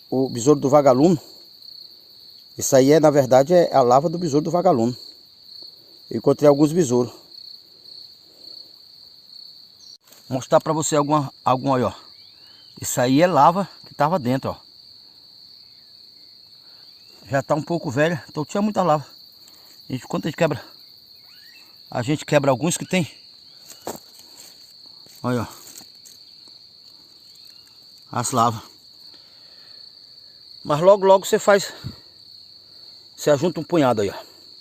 o besouro do vagalume. Isso aí na verdade é a lava do besouro do vagalume. Eu encontrei alguns besouros. Vou mostrar pra você alguma aí, ó. Isso aí é lava que tava dentro, ó. Já tá um pouco velha, então tinha muita lava. Quando a gente quebra alguns que tem. Olha, ó. As lavas. Mas logo você ajunta um punhado aí, ó.